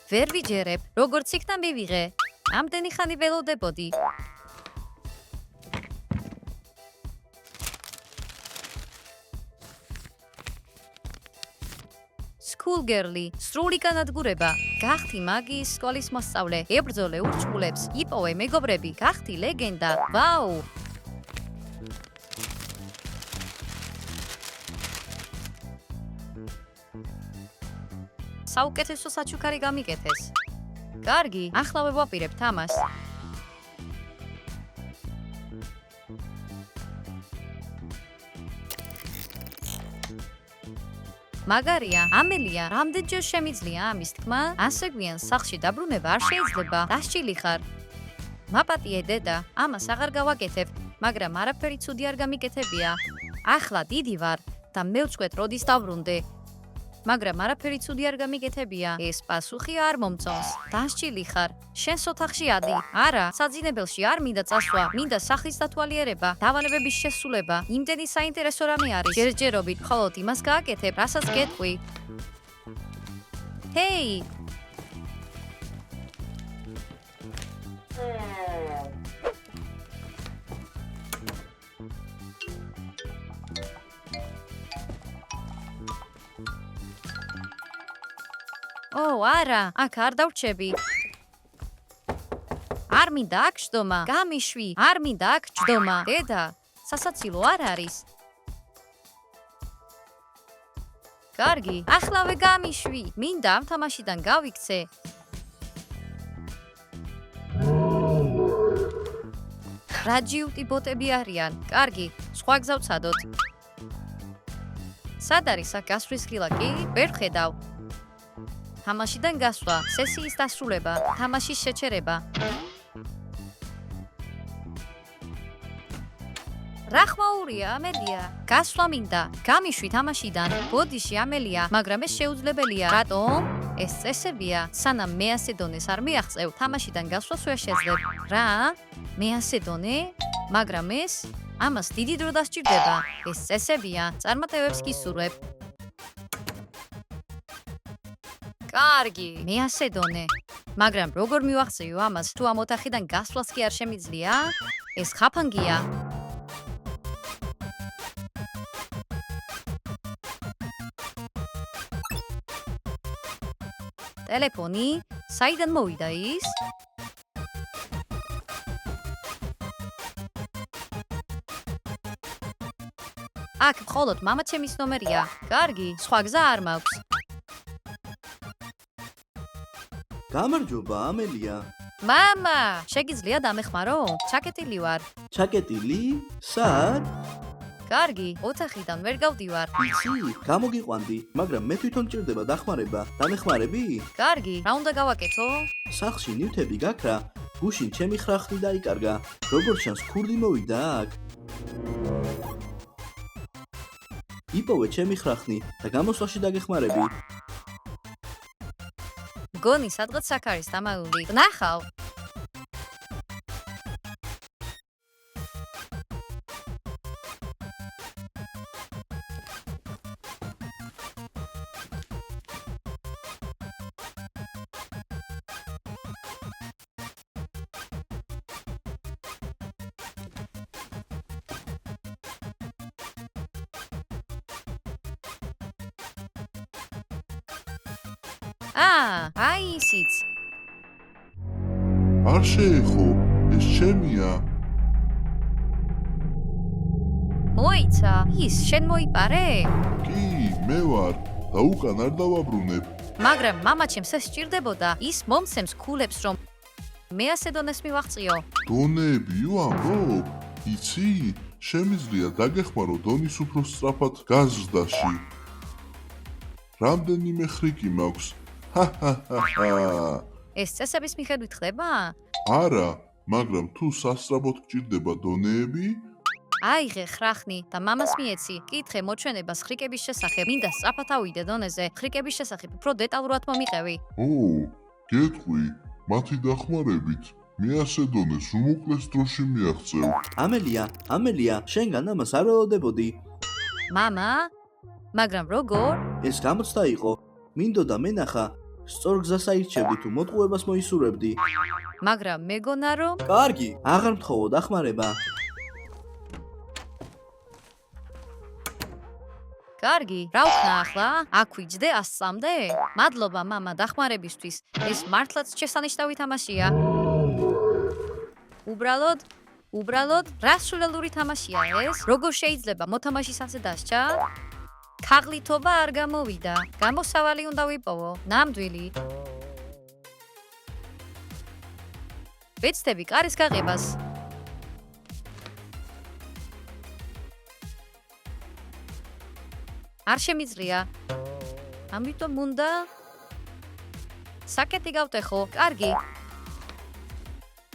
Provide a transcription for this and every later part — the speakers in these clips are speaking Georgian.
ვერ ვიჯერებ, როგორც იქნა მივიღე. ამდენი ხანი ველოდებოდი. Schoolgirl-ი, სრული განადგურება. გახდი მაგიის სკოლის მოსწავლე. ებრძოლე ურჩხულებს, იპოვე მეგობრები, გახდი ლეგენდა. ვაუ! საუკეთესო საჩუქარი გამიკეთეს. კარგი, ახლა ვეპირებთ ამას. მაგარია, ამელია, რამდენჯერ შემიძლია ამის თქმა? ასე გვიან სახლში დაბრუნება არ შეიძლება. დასჭილი ხარ. მაპატიე დედა, ამას აღარ გავაკეთებ, მაგრამ არაფერი ცუდი არ გამიკეთებია. ახლა დიდი ვარ და მევწყვეთ როდის დავრუნდე. მაგრამ არაფერი ცუდი არ გამიკეთებია. ეს პასუხი არ მომწონს. დასჭილი ხარ. შენს ოთახში ადი. არა, საძინებელში არ მინდა წასვლა. მინდა სახლის დათვალიერება, დავალებების შესრულება. იმდენი საინტერესო რამე არის. ჯერჯერობით მხოლოდ იმას გააკეთებ, რასაც გეტყვი. ჰეი! არა, აქ არ დავრჩები. არ მინდა აქ ჯდომა. გამიშვი, არ მინდა აქ ჯდომა. დედა, სასაცილო არ არის. კარგი,ახლავე გამიშვი. მინდა ამ თამაშიდან გავიქცე. რაჯიუტი ბოტები არიან. კარგი, სხვა გზა ვცადოთ. სად არის აქ გასვლის ღილაკი? ვერ ვხედავ. თამაშიდან გასვლა, სესიის დასრულება, თამაშის შეჩერება. რა ხმაურია, ამელია? გასვლა მინდა, გამიშვი თამაშიდან. ბოდიში, ამელია, მაგრამ ეს შეუძლებელია. რატომ? ეს წესებია, სანამ მე ასე დონეს არ მიაღწევ, თამაშიდან გასვლას ვერ შეძლებ. რა? მე ასე დონე? მაგრამ ეს? ამას დიდი დრო დასჭირდება. ეს წესებია, წარმატებებს გისურვებ. კარგი, მე ასე დონე. მაგრამ როგორ მივახცევ ამას, თუ ამ ოთახიდან გასვლას კი არ შემიძლია? ეს ხაფანგია. ტელეფონი? საიდან მოვიდა ის? აქ მხოლოდ მამაცემის ნომერია. კარგი, სხვა გზა არ მაქვს. გამარჯობა, ამელია. მამა, შეგიძლია დამეხმარო? ჩაკეტილი ვარ. ჩაკეტილი? სად? კარგი, ოთახიდან ვერ გავდივარ. იცი, გამოგიყვანდი, მაგრამ მე თვითონ მჭირდება დახმარება. დამეხმარები? კარგი, რა უნდა გავაკეთო? სახლში ნივთები გაქრა, გუშინ ჩემი ხრახნი დაიკარგა. როგორც ჩანს, ქურდი მოვიდა აქ. იპოვე ჩემი ხრახნი და გამოსვლაში დაგეხმარები. გონი სადღაც აქ არის დამალული. ნახავ. აი ისიც. არ შეეხო, ეს ჩემია. მოიცა, ის შენ მოიპარე? კი, მე ვარ და უკან არ დავაბრუნებ. მაგრამ მამაჩემს ეს სჭირდებოდა, ის მომცემს ქულებს რომ მე ასე დონეს მივაღწიო. დონეები ვამბობ? იცი, შემიძლია დაგეხმარო დონის უფრო სწრაფად გაზრდაში. რამდენიმე ხრიკი მაქვს. ეს წესების მიხედვით ხდება? არა, მაგრამ თუ სასწრაფოდ გჭირდება დონეები, აიღე ხრახნი და მამას მიეცი. კითხე მოჩვენებას ხრიკების შესახებ. მინდა სწრაფად ავიდე დონეზე. ხრიკების შესახებ უფრო დეტალურად მომიყევი. გეტყვი, მათი დახმარებით მე ასე დონეს უმოკლეს დროში მიაღწევ. ამელია, შენგან ამას არ ველოდებოდი. მამა? მაგრამ როგორ? ეს გამოცდა იყო. მინდოდა მენახა, სწორ გზას აირჩევდი თუ მოტყუებას მოისურვებდი. მაგრამ მეგონა რომ კარგი, აღარ მთხოვო დახმარება. კარგი, რა ვქნა ახლა? აქ ვიჯდე 100-მდე? მადლობა მამა დახმარებისთვის. ეს მართლაც შესანიშნავი თამაშია. უბრალოდ რა სულელური თამაშია ეს? როგორ შეიძლება მოთამაშის ასე დასჭა? ქაღლითობა არ გამოვიდა. გამოსავალი უნდა ვიპოვო. ნამდვილი. ვეცდები კარის გაღებას. არ შემიძლია. ამიტომ უნდა საკეთი გავტეხო. კარგი.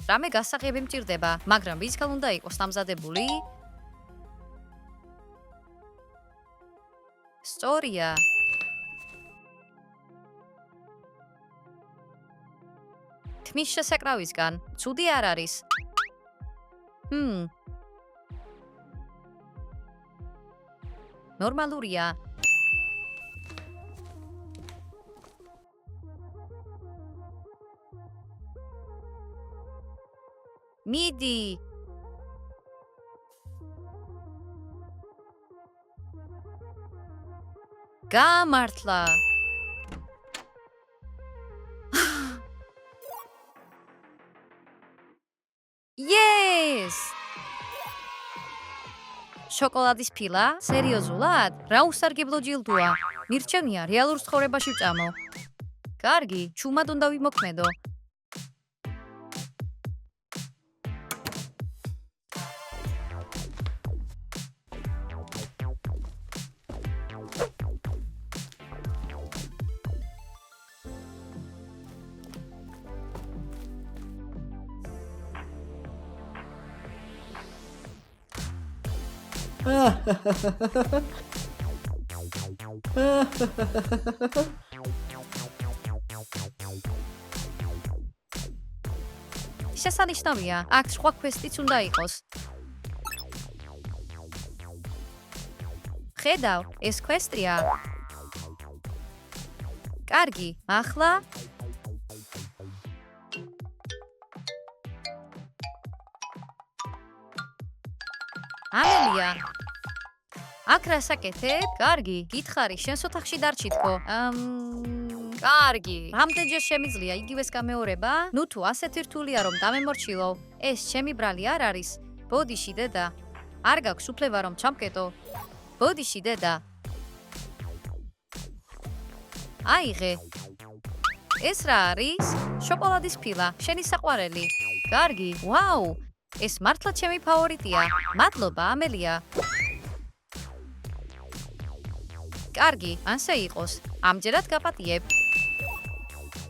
რამე გასაღები მჭირდება, მაგრამ ვისგან უნდა იყოს დამზადებული? სწორია. თმის შესაკრავისგან, ცუდი არ არის. ნორმალურია. მიდი. გამართლა. Yes! შოკოლადის ფილა? სერიოზულად? რა უსარგებლო ჯილდოა. მირჩენია რეალურ ცხოვრებაში ვწამო. კარგი, ჩუმად უნდა ვიმოქმედო. შესანიშნავია, აქ სხვა კვესტიც უნდა იყოს. ხედავ, ეს კვესტია. კარგი, ახლა ამელია. აქ რა საკეთებ? კარგი, გითხარი, შენს ოთახში დარჩითქო. კარგი. რამდენჯერ შემიძლია იგივეს გამეორება? ნუ თუ ასეთი რთულია რომ დამემორჩილო. ეს ჩემი ბრალი არ არის. ბოდიში დედა. არ გაქვს უფლება რომ ჩამკეტო. ბოდიში დედა. აიღე. ეს რა არის? შოკოლადის ფილა, შენი საყვარელი. კარგი, ვაუ. ეს მართლა ჩემი ფავორიტია. მადლობა, ამელია. კარგი, ანსე იყოს. ამჯერად გაპატიებ.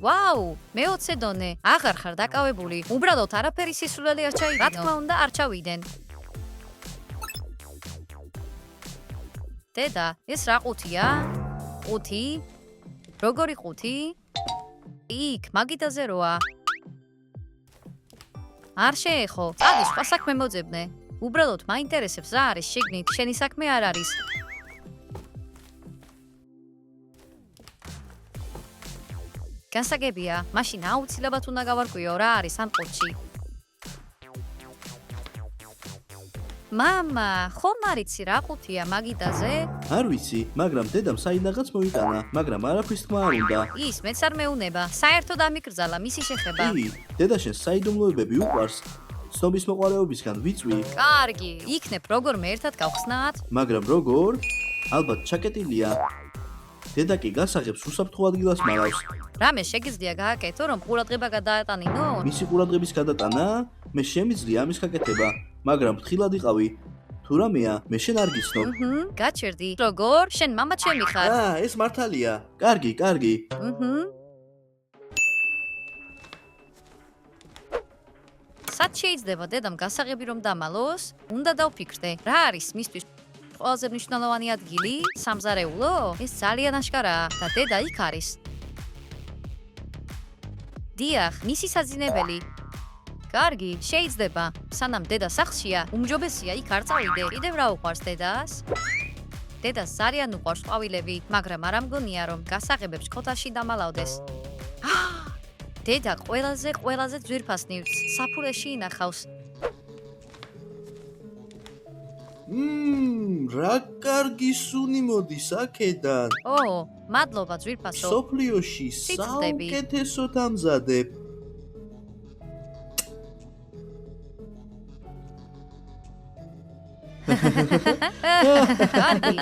ვაუ, მე-20 დონე. აღარ ხარ დაკავებული. უბრალოდ არაფერი სისულელი არ ჩაიდინო. რა თქმა უნდა, არ ჩავიდენ. დედა, ეს რა ყუთია? ყუთი? როგორი ყუთი? იქ, მაგიდაზე როა. არ შეეხო. წადი, სხვა საქმე მოძებნე. უბრალოდ მაინტერესებს რა არის შიგნით, შენი საქმე არ არის. განსაგებია, მაშინ აუცილებლად უნდა გავარკვიო რა არის ამ ყუთში. მამა, ხომ არ იცი რა ყუთია მაგიდაზე? არ ვიცი, მაგრამ დედამ საიდანღაც მოიტანა, მაგრამ არაფრის თქმა არ უნდა. ის მეც არ მეუნება. საერთოდ ამიკრძალა მისი შეხება. კი, დედა შენს საიდუმლოებები უყვარს. ცნობის მოყვარეობისგან ვიწვი, კარგი, იქნებ როგორმე ერთად გავხსნათ? მაგრამ როგორ? ალბათ ჩაკეტილია. დედა კი გასაღებს უსაფრთხო ადგილას მარავს. რამე შეგიძლია გააკეთო რომ ყურადღება გადაატანინო? მისი ყურადღების გადატანა? მე შემიძლია ამის გაკეთება, მაგრამ ფრთხილად იყავი. თუ რამეა, მე შენ არ გიცნობ. გაჩერდი. როგორ? შენ მამა ჩემი ხარ. ეს მართალია. კარგი, კარგი. სად შეიძლება დედამ გასაღები რომ დამალოს? უნდა დავფიქრდე. რა არის მისთვის ყველაზე მნიშვნელოვანი ადგილი? სამზარეულო? ეს ძალიან აშკარაა და დედა იქ არის. დიახ, მისი საძინებელი. კარგი, შეიძლება. სანამ დედა სახლშია, უმჯობესია იქ არ წავიდე. კიდევ რა უყვარს დედას? დედას ძალიან უყვარს ყვავილები, მაგრამ არ ამგონია რომ გასაღებებს ქოთაში დამალავდეს. დედა ყველაზე ძვირფას ნივთს საფურეში ინახავს. რა კარგი სუნი მოდის აქედან. მადლობა ძვირფასო. სოფლიოში სიცხდები. საუკეთესო დამზადებ. კარგი.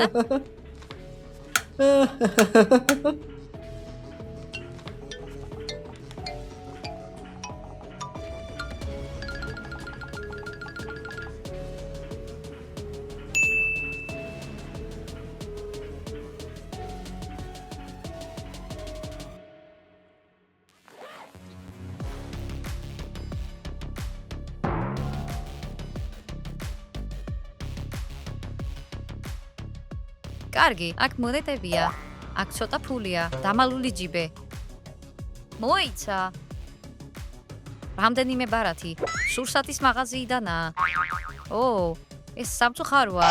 კარგი, აქ მონეტებია. აქ ცოტა ფულია, დამალული ჯიბე. მოიცა. რამდენიმე ბარათი. სურსათის მაღაზიიდანაა. ეს სამწუხაროა.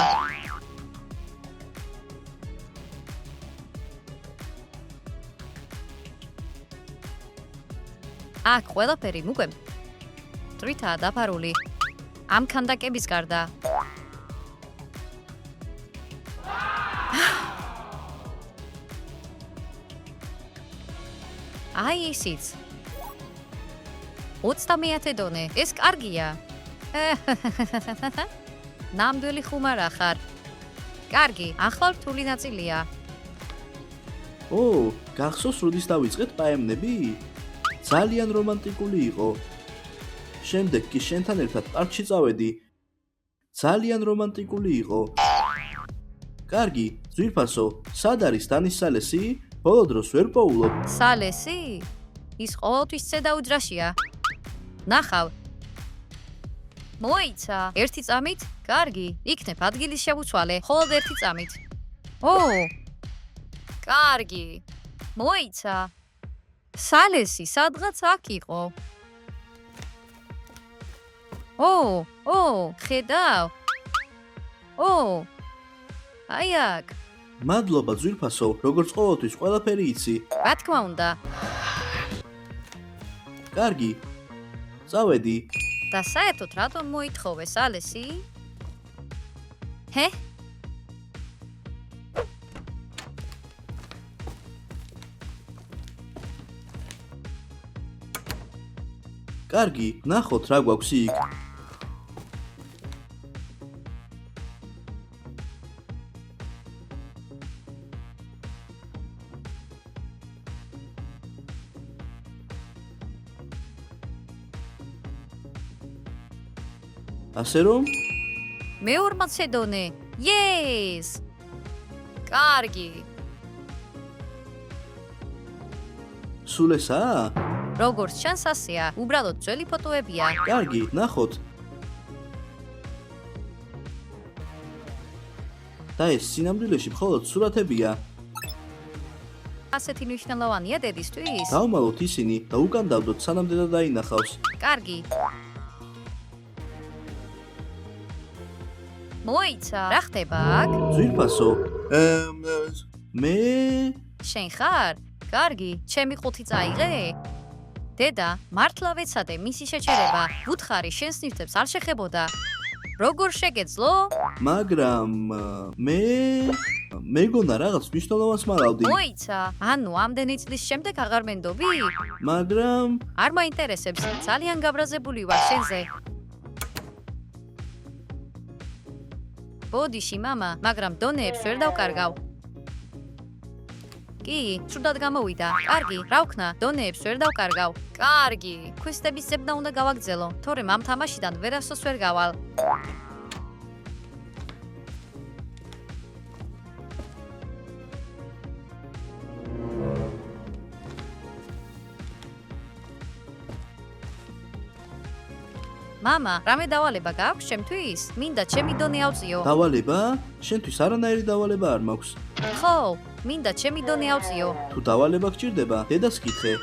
აქ ყველაფერი უკვე თვითაა დაფარული. ამ ქანდაკების გარდა. აი ისიც. 30 დონე. ეს კარგია. ნამდვილი ხუმარა ხარ. კარგი, ახლა რთული ნაწილია. გახსოვს როდის დავიწყეთ პაემნები? ძალიან რომანტიკული იყო. შემდეგ კი შენთან ერთად პარკში წავედი. ძალიან რომანტიკული იყო. კარგი, ძვირფასო, სად არის დანის სალესი? ბოლო დროს ვერ პოულობ. სალესი? ის ყოველთვის ცედა უძრაშია. ნახავ. მოიცა. 1 წამით? კარგი, იქნებ ადგილის შევუცვალე, მხოლოდ 1 წამით. კარგი. მოიცა. სალესი სადღაც აქ იყო. ხედავ. აი აქ. მადლობა ძვირფასო, როგორც ყოველთვის ყველაფერი იცი. რა თქმა უნდა. კარგი. წავედი. და საერთოდ რატომ მოითხოვე სალესი? კარგი, ნახოთ რა გვაქვს იქ. ასე რომ მე-40 დონე. Yes! კარგი. სულ ესაა? როგორც ჩანს ასეა, უბრალოდ ძველი ფოტოებია. კარგი, ნახოთ. და ეს სინამდვილეში მხოლოდ სურათებია. ასეთი მნიშვნელოვანია დედისთვის? დავმალოთ ისინი და უკან დავდოთ სანამ დედა დაინახავს. კარგი. მოიცა, რა ხდება აქ? ძვირფასო. მე შენ ხარ? კარგი, ჩემი ყუთი წაიღე? დედა, მართლა ვეცადე მისი შეჩერება. ვუთხარი შენს ნივთებს არ შეხებოდა. როგორ შეგეძლო? მაგრამ მე მეგონა რაღაც მნიშვნელოვანს მარავდი. მოიცა, ანუ ამდენი წლის შემდეგ აღარ მენდობი? მაგრამ არ მაინტერესებს, ძალიან გაბრაზებული ვარ შენზე. ბოდიში, მამა, მაგრამ დონეებს ვერ დავკარგავ. კი, ცუდად გამოვიდა. კარგი, რა ვქნა, დონეებს ვერ დავკარგავ. კარგი, კვესტების ზებნა უნდა გავაგრძელო, თორემ ამ თამაშიდან ვერასდროს ვერ გავალ. მამა, რამე დავალება გაქვს ჩემთვის? მინდა ჩემი დონე ავწიო. დავალება? შენთვის არანაირი დავალება არ მაქვს. ხო, მინდა ჩემი დონე ავწიო. თუ დავალება გჭირდება, დედას კითხე.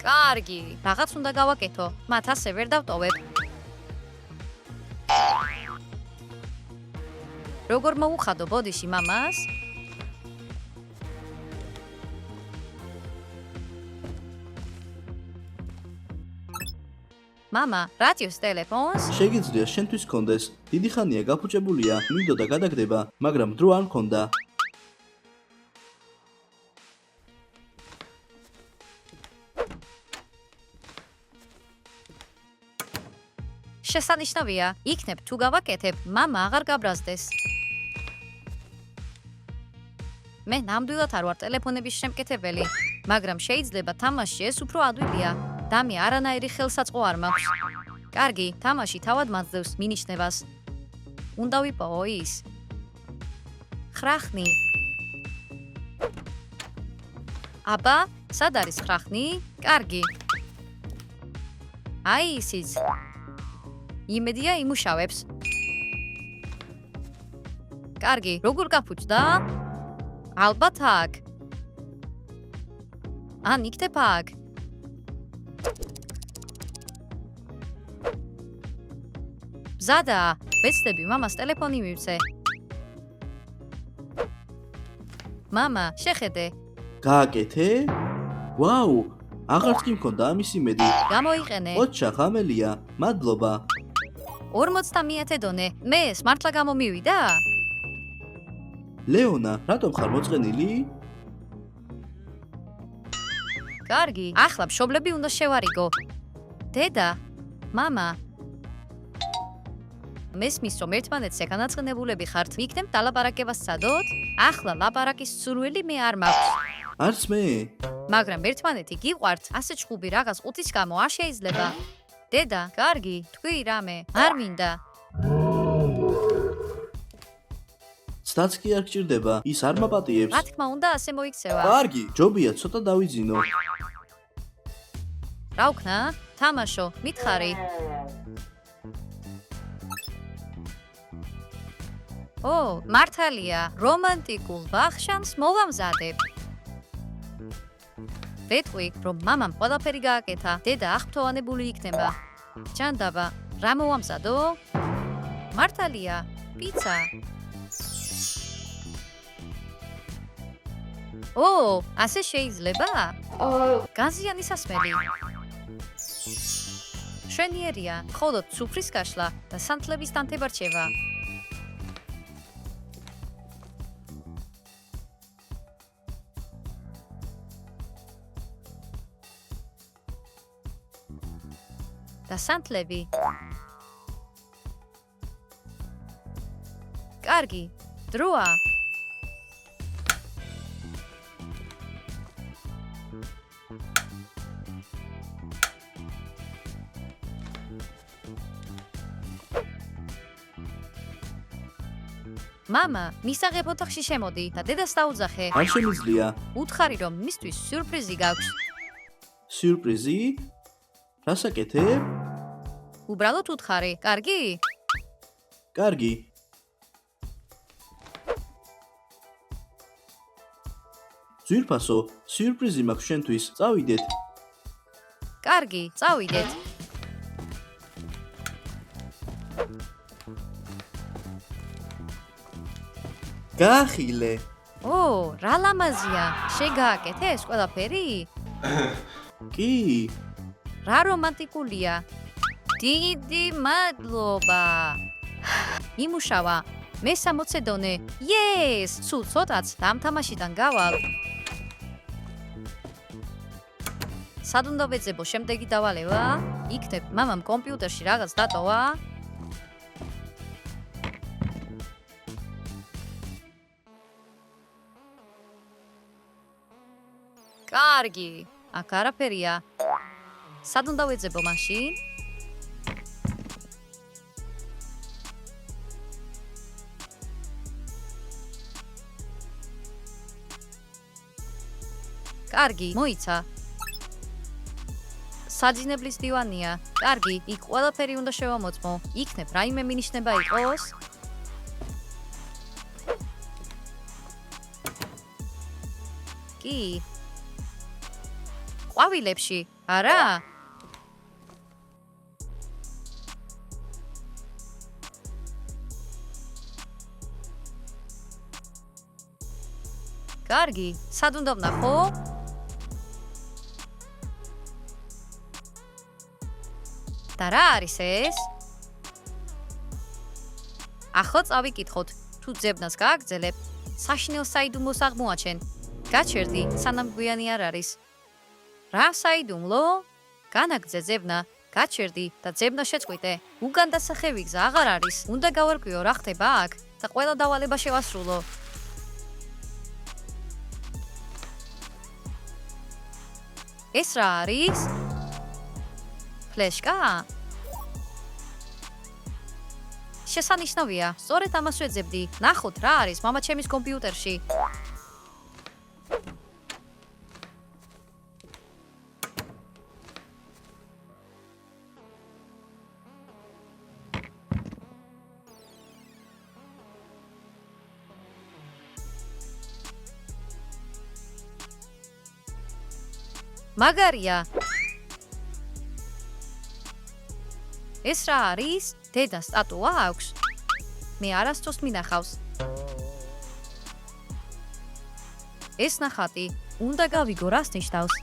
კარგი, რაღაც უნდა გავაკეთო, მათ ასე ვერ დავტოვებ. როგორ მოუხადო ბოდიში მამას? მამა, რატიოს ტელეფონს? შეგიძლია შენთვის კონდეს. დიდი ხანია გაფუჭებულია, მინდოდა გადაგდება, მაგრამ დრო არ მქონდა. შესანიშნავია, იქნებ თუ გავაკეთებ, მამა აღარ გაბრაზდეს. მე ნამდვილად არ ვარ ტელეფონების შემკეთებელი, მაგრამ შეიძლება თამაში ეს უფრო ადვილია. დამი არანაირი ხელსაწყო არ მაქვს. კარგი, თამაში თავად მაძლევს მინიშნებას. უნდა ვიპოვო ის. ხრახნი. აბა, სად არის ხრახნი? კარგი. აი ისიც. იმედია იმუშავებს. კარგი, როგორ გაფუჭდა? ალბათ აქ. ან იქნებ აქ. მზადა, ვეცდები მამას ტელეფონი მივცე. მამა, შეხედე. გააკეთე? ვაუ, აღარც კი მქონდა ამის იმედი. გამოიყენე. ოჩა ხამელია, მადლობა. 50 დონე. მე ეს მართლა გამომივიდა? ლეონა, რატომ ხარ მოწყენილი? კარგი, ახლა მშობლები უნდა შევარიგო. დედა, მამა. მესმის რომ ერთმანეთს განაცხენებულები ხართ, ვიქნებ დალაპარაკება სცადოთ? ახლა ლაპარაკის სურვილი მე არ მაქვს. არც მე. მაგრამ ერთმანეთი გიყვართ, ასე ჩხუბი რაღაც ყუთის გამო არ შეიძლება. დედა, კარგი, თქვი რამე, არ მინდა. ცდაც კი არ გჭირდება, ის არ მაპატიებს. რა თქმა უნდა, ასე მოიქცევა. კარგი, ჯობია ცოტა დავიძინო. რა ვქნა? თამაშო, მითხარი. ო, მართალია, რომანტიკულ ვახშამს მოვამზადებ. ვეთყვი, რომ მამამ ყველაფერი გააკეთა, დედა აღფრთოვანებული იქნება. ჯანდაბა, რა მოვამზადო? მართალია, პიცა. ო, ასე შეიძლება? განზიანი სასმელი. შვენიერია, მხოლოდ სუფრის გაშლა და სანთლების დანთება რჩება. და სანთლები. კარგი, დროა. მამა, მისაღებ ოთახში შემოდი და დედას დაუძახე. არ შემიძლია. უთხარი რომ მისთვის სიურპრიზი გაქვს. სიურპრიზი? რას აკეთებ? უბრალოდ უთხარი, კარგი? კარგი. ძვირფასო, სიურპრიზი მაქვს შენთვის, წავიდეთ. კარგი, წავიდეთ. გაახილე. ო, რა ლამაზია. შეგააკეთე ეს ყველაფერი? კი, რა რომანტიკულია. დიდი მადლობა. იმუშავა. მე 60 დონე. იეს, სულ ცოტაც დამთამაშიდან გავალ. სად უნდა ვეძებო შემდეგი დავალევა? იქნებ მამამ კომპიუტერში რაღაც დატოვა? კარგი, აქ არაფერია. სად უნდა ვეძებო მაშინ? კარგი, მოიცა. საძინებლის დივანია. კარგი, იქ ყველაფერი უნდა შევამოწმო. იქნებ რაიმე მინიშნება იყოს? კი. ყვავილებში, არა? კარგი, სად უნდა ვნახო? და რა არის ეს? ახლა წავიკითხოთ, თუ ძებნას გააგრძელებ, საშინელ საიდუმლოს აღმოაჩენ. გაჩერდი, სანამ გვიანი არ არის. რა საიდუმლო? განაგრძე ძებნა, გაჩერდი და ძებნა შეწყვიტე. უკან დასახევი გზა აღარ არის. უნდა გავარკვიო რა ხდება აქ და ყველა დავალება შევასრულო. ეს რა არის? ფლეშკა? შესანიშნავია, სწორედ ამას ვეძებდი. ნახოთ რა არის მამაჩემის კომპიუტერში. მაგარია. ეს რა არის? დედა სტატუა აქვს? მე არასდროს მინახავს. ეს ნახატი, უნდა გავიგო რას ნიშნავს.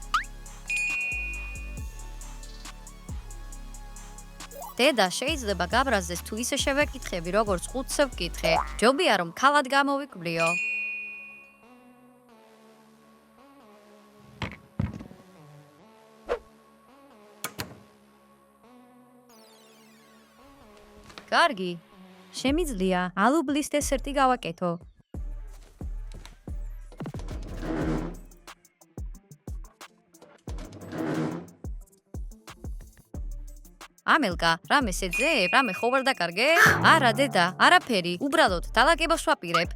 დედა შეიძლება გაბრაზდეს თუ ისე შევეკითხები, როგორც ხუთს ვკითხე. ჯობია რომ ქალად გამოვიკვლიო. კარგი, შემიძლია ალუბლის დესერტი გავაკეთო. ამელკა, რამე შეძებ? რამე ხო ვარ დაკარგე? არა დედა, არაფერი, უბრალოდ დალაგებას ვაპირებ.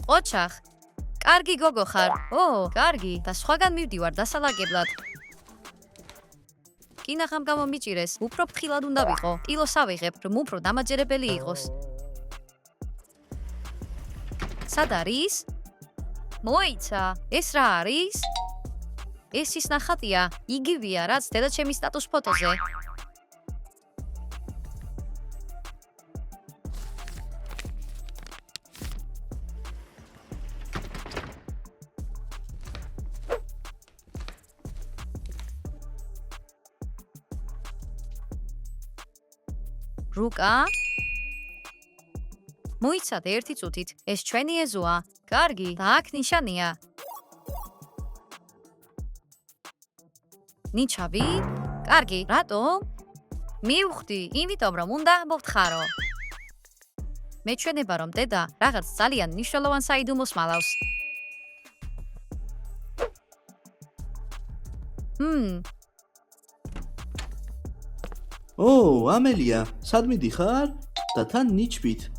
ოჩახ, კარგი გოგო ხარ. ო, კარგი, და სხვაგან მივდივარ დასალაგებლად. კინახამ გამომიჭირეს, უფრო ფრთხილად უნდა ვიყო. ტილოს ავიღებ, რომ უფრო დამაჯერებელი იყოს. სად არის? მოიცა, ეს რა არის? ეს ის ნახატია, იგივეა, რაც დედაჩემის სტატუს ფოტოზე. რუკა? მოიცადე ერთი წუთით, ეს ჩვენი ეზოა. კარგი, და აქ ნიშანია. ნიჩაბი? კარგი, რატომ? მივხვდი, იმიტომ რომ უნდა მოვთხარო. მეჩვენება რომ დედა რაღაც ძალიან მნიშვნელოვან საიდუმლოს მალავს. ო, ამელია, სად მიდიხარ? და თან ნიჩბით.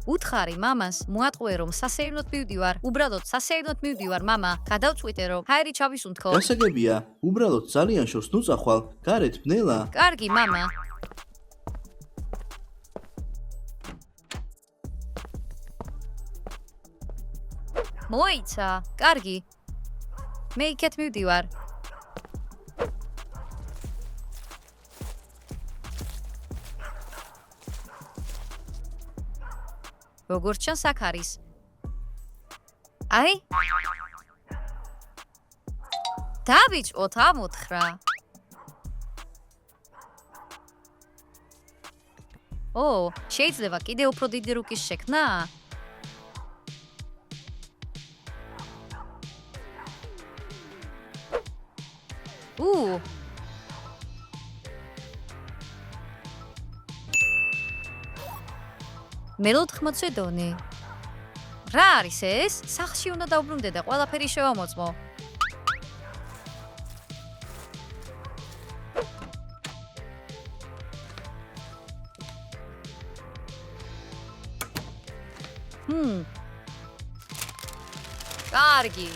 უთხარი მამას, მოატყვე რომ სასეირნოდ მივდივარ. უბრალოდ სასეირნოდ მივდივარ, მამა. გადავწყვიტე რომ ჰაერი ჩავისუნთქო. გასაგებია, უბრალოდ ძალიან შორს ნუწახვალ, გარეთ ბნელა. კარგი, მამა. მოიცა, კარგი. მე იქეთ მივდივარ. როგორც ჩანს აქ არის. აი? დავიჭოთ ამ 4. ო, შეიძლება კიდე უფრო დიდი რუკის შექმნა? მე-14 დონე. რა არის ეს? სახლში უნდა დავბრუნდე და ყველაფერი შევამოწმო. კარგი.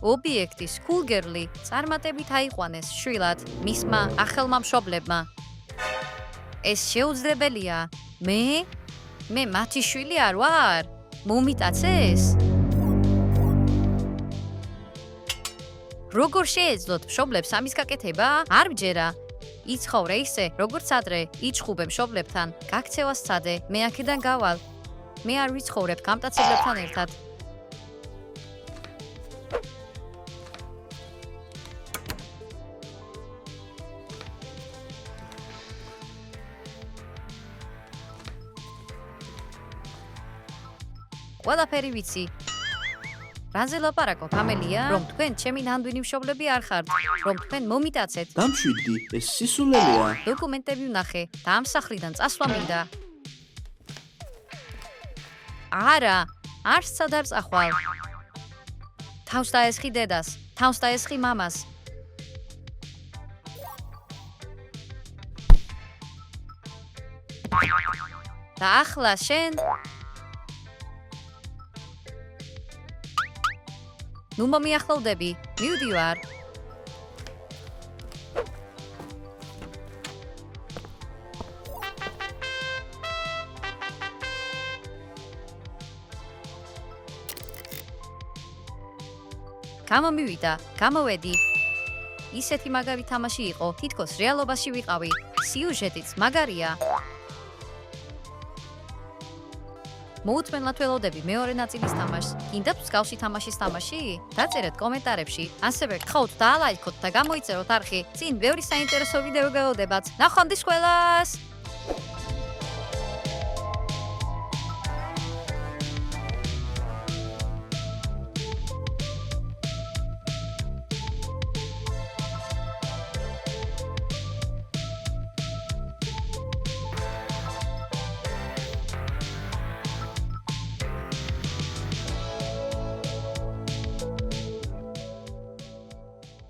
ობიექტის კულგერლი წარმატებით აიყვანეს შვილად მისმა ახალმა მშობლებმა. ეს შეუძლებელია. მე მათი შვილი არ ვარ? მომიტაცეს? როგორ შეეძლოთ მშობლებს ამის გაკეთება? არ მჯერა. იცხოვრე ისე, როგორც ადრე, იჩხუბე მშობლებთან, გაქცევას სცადე, მე აქედან გავალ. მე არ ვიცხოვრებ გამტაცებლებთან ერთად. ყველაფერი ვიცი. რაზე ლაპარაკობ, ამელია? რომ თქვენ ჩემი ნამდვილი მშობლები არ ხართ, რომ თქვენ მომიტაცეთ. დამშვიდი, ეს სისულელეა. დოკუმენტები ვნახე და ამ სახლიდან წასვლა მინდა. არა, არ სცადარ წახვალ. თავს დაესხი დედას, თავს დაესხი მამას. და ახლა შენ ნუ მომიახლოვდები, მივდივარ. გამომივიდა, გამოვედი. ისეთი მაგარი თამაში იყო, თითქოს რეალობაში ვიყავი. სიუჟეტიც მაგარია. მოუთმენლად ველოდები მეორე ნაწილის თამაშს. კიდევ მსგავსი თამაშის თამაში? დაწერეთ კომენტარებში. ასევე გთხოვთ დაალაიქოთ და გამოიწეროთ არხი. წინ ბევრი საინტერესო ვიდეო გეოდებათ. ნახვამდის ყველას!